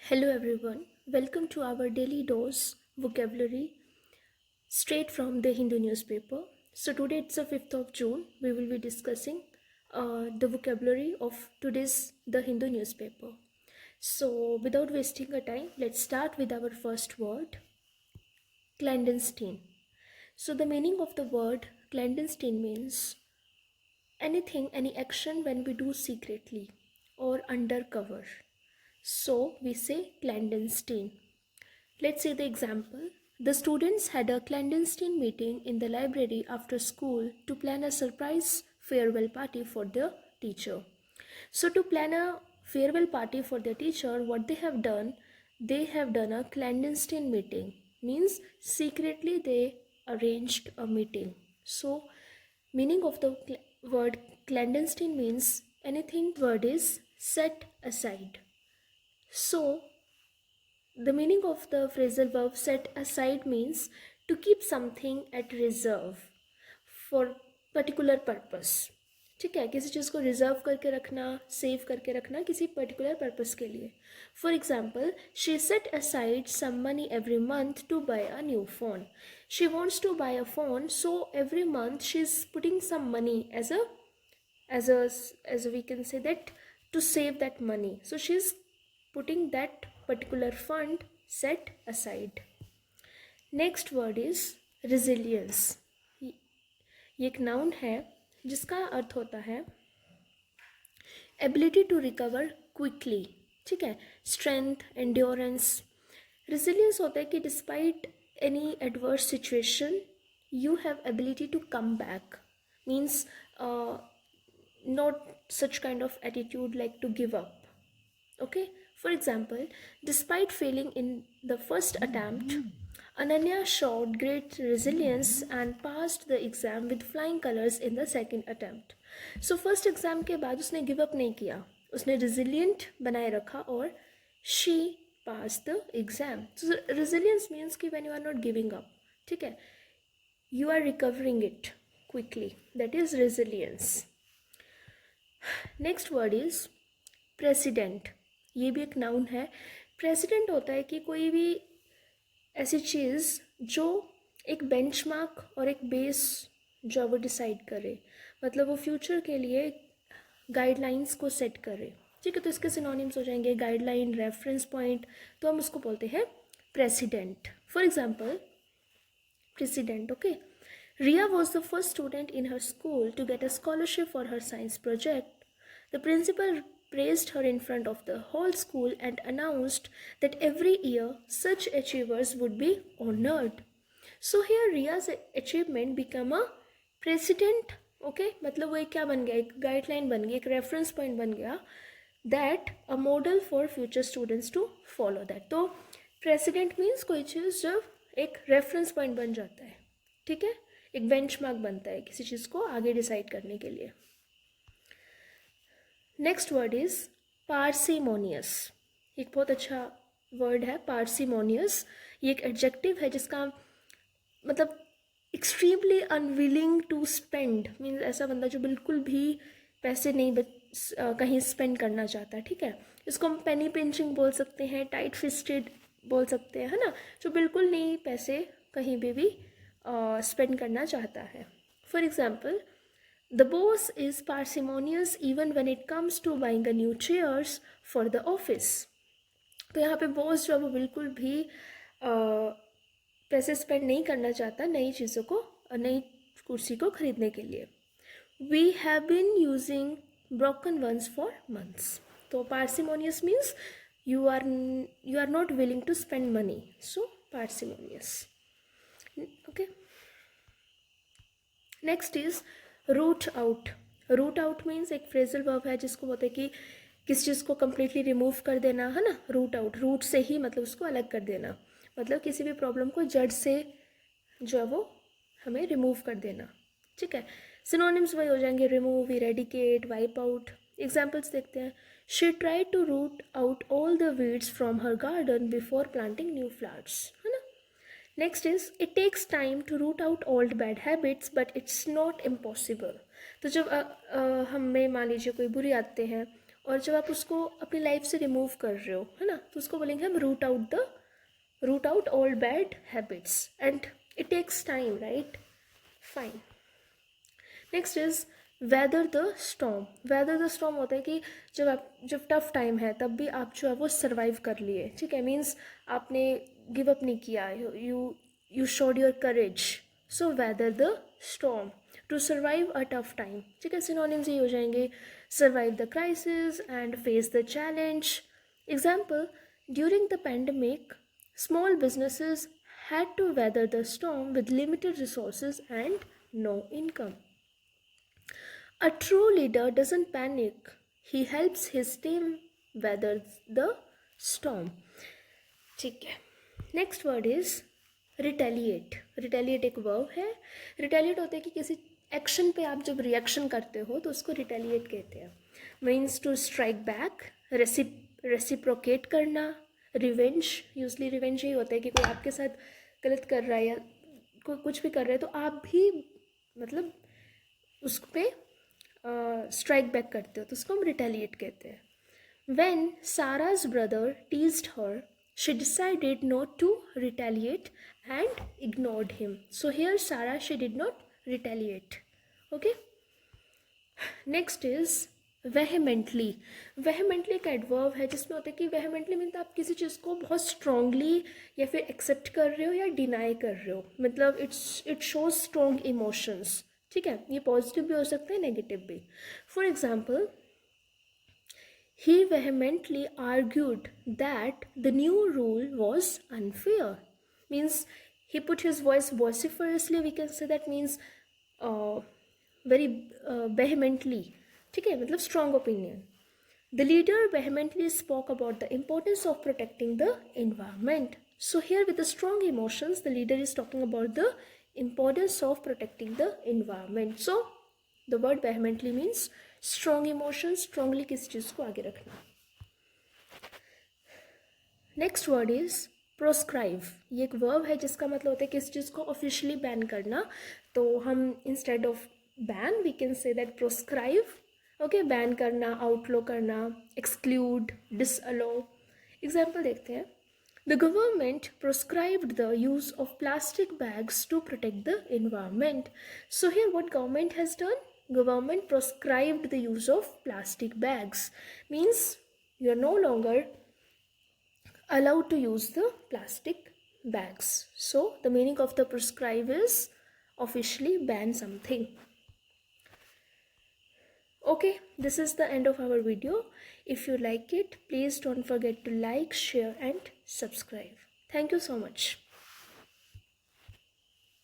Hello everyone, welcome to our daily dose vocabulary straight from the Hindu newspaper. So today it's the 5th of June. We will be discussing the vocabulary of today's the Hindu newspaper. So without wasting a time, let's start with our first word, clandestine. So the meaning of the word clandestine means anything, any action when we do secretly or undercover. So we say clandestine. Let's see the example. The students had a clandestine meeting in the library after school to plan a surprise farewell party for the teacher. So, to plan a farewell party for the teacher, what they have done a clandestine meeting. Means secretly they arranged a meeting. So, meaning of the word clandestine means anything word is set aside. So, the meaning of the phrasal verb set aside means to keep something at reserve for particular purpose. ठीक है, किसी चीज़ को reserve करके रखना, save करके रखना किसी particular purpose के लिए. For example, she set aside some money every month to buy a new phone. She wants to buy a phone, so every month she is putting some money as we can say that to save that money. So she is putting that particular fund set aside. Next word is resilience. ये एक noun है जिसका अर्थ होता है ability to recover quickly. ठीक है, strength, endurance. Resilience होता है कि despite any adverse situation you have ability to come back. Means not such kind of attitude like to give up. Okay, for example, despite failing in the first attempt, Ananya showed great resilience and passed the exam with flying colors in the second attempt. So first exam के बाद उसने give up नहीं किया, उसने resilient बनाए रखा और she passed the exam. So resilience means कि when you are not giving up, ठीक है, you are recovering it quickly. That is resilience. Next word is president. ये भी एक नाउन है. प्रेसिडेंट होता है कि कोई भी ऐसी चीज़ जो एक बेंचमार्क और एक बेस जो वो डिसाइड करे, मतलब वो फ्यूचर के लिए गाइडलाइंस को सेट करे. ठीक है, तो इसके सिनोनिम्स हो जाएंगे गाइडलाइन, रेफरेंस पॉइंट. तो हम उसको बोलते हैं president. For example, president. Okay, Ria was the first student in her school to get a scholarship for her science project. The principal praised her in front of the whole school and announced that every year such achievers would be honored. So here Ria's achievement became a precedent. Okay, मतलब वो एक क्या बन गया, एक guideline बन गया, एक रेफरेंस पॉइंट बन गया, that a model for future students to follow that. तो प्रेसिडेंट मीन्स कोई चीज़ जब एक रेफरेंस पॉइंट बन जाता है, ठीक है, एक बेंचमार्क बनता है किसी चीज़ को आगे डिसाइड करने के लिए. Next word is parsimonious. एक बहुत अच्छा वर्ड है पार्सिमोनियस. ये एक एडजेक्टिव है जिसका मतलब extremely unwilling to spend. Means ऐसा बंदा जो बिल्कुल भी पैसे नहीं कहीं स्पेंड करना चाहता. ठीक है, इसको हम पेनी पिंचिंग बोल सकते हैं, टाइट फिस्टेड बोल सकते हैं, है ना, जो बिल्कुल नहीं पैसे कहीं भी स्पेंड करना चाहता है. For example, the boss is parsimonious even when it comes to buying a new chairs for the office. तो यहाँ पे बॉस जो है वो बिल्कुल भी पैसे स्पेंड नहीं करना चाहता नई चीज़ों को, नई कुर्सी को खरीदने के लिए. We have been using broken ones for months. तो parsimonious means you are not willing to spend money, so parsimonious. Okay, next is root out. root out means एक phrasal verb है जिसको बोलते हैं कि किस चीज़ को completely remove कर देना, है ना. root out, root से ही मतलब उसको अलग कर देना, मतलब किसी भी प्रॉब्लम को जड़ से जो है वो हमें रिमूव कर देना. ठीक है, सिनोनिम्स वही हो जाएंगे, remove, eradicate, wipe out. Examples देखते हैं. She tried to root out all the weeds from her garden before planting new flowers. है ना. Next is it takes time to root out old bad habits, but it's not impossible. तो जब हमें मान लीजिए कोई बुरी आदतें हैं और जब आप उसको अपनी लाइफ से रिमूव कर रहे हो, है ना, तो उसको बोलेंगे हम root out all bad habits, and it takes time, right? Fine. Next is weather the storm. Weather the storm होता है कि जब टफ टाइम है तब भी आप जो है वो सर्वाइव कर लिए, ठीक है, मीन्स आपने गिव अप नहीं किया, you showed your courage. So weather the storm, to survive a tough time, ठीक है, सिनोनिम्स ये हो जाएंगे survive the crisis and face the challenge. Example, during the pandemic small businesses had to weather the storm with limited resources and no income. A true leader doesn't panic. He helps his team weather the storm. ठीक है, next word is retaliate. Retaliate एक verb है। Retaliate होता है कि किसी action पे आप जब रिएक्शन करते हो तो उसको रिटेलिएट कहते हैं। Means to strike back, reciprocate करना, रिवेंज। यूजली रिवेंज यही होता है कि कोई आपके साथ गलत कर रहा है या कोई कुछ भी कर रहा है तो आप भी मतलब उस पर स्ट्राइक बैक करते हो, तो उसको हम रिटेलिएट कहते हैं। When Sarah's brother teased her, she decided not to retaliate and ignored him. So here Sarah, she did not retaliate. Okay. Next is vehemently. Vehemently एक एडवर्ब है जिसमें होता है कि vehemently मीन्स आप किसी चीज़ को बहुत strongly या फिर एक्सेप्ट कर रहे हो या डिनाई कर रहे हो, मतलब इट शोज स्ट्रॉन्ग इमोशंस, ठीक है। ये पॉजिटिव भी हो सकता है, नेगेटिव भी। For example, he vehemently argued that the new rule was unfair. Means he put his voice vociferously, we can say that means very vehemently, ठीक है, मतलब strong opinion. The leader vehemently spoke about the importance of protecting the environment. So here with the strong emotions, the leader is talking about the importance of protecting the environment. So the word vehemently means strong emotions, strongly किसी चीज़ को आगे रखना। Next word is proscribe. ये एक verb है जिसका मतलब होता है किसी चीज़ को ऑफिशियली बैन करना, तो हम instead of ban we can say that proscribe. Okay, ban करना, आउटलो करना, एक्सक्लूड, डिसअलो। एग्जाम्पल देखते हैं। The government prescribed the use of plastic bags to protect the environment. So here what government has done? Government prescribed the use of plastic bags. Means you are no longer allowed to use the plastic bags. So the meaning of the prescribe is officially ban something. Okay, this is the end of our video. If you like it, please don't forget to like, share and subscribe. Thank you so much.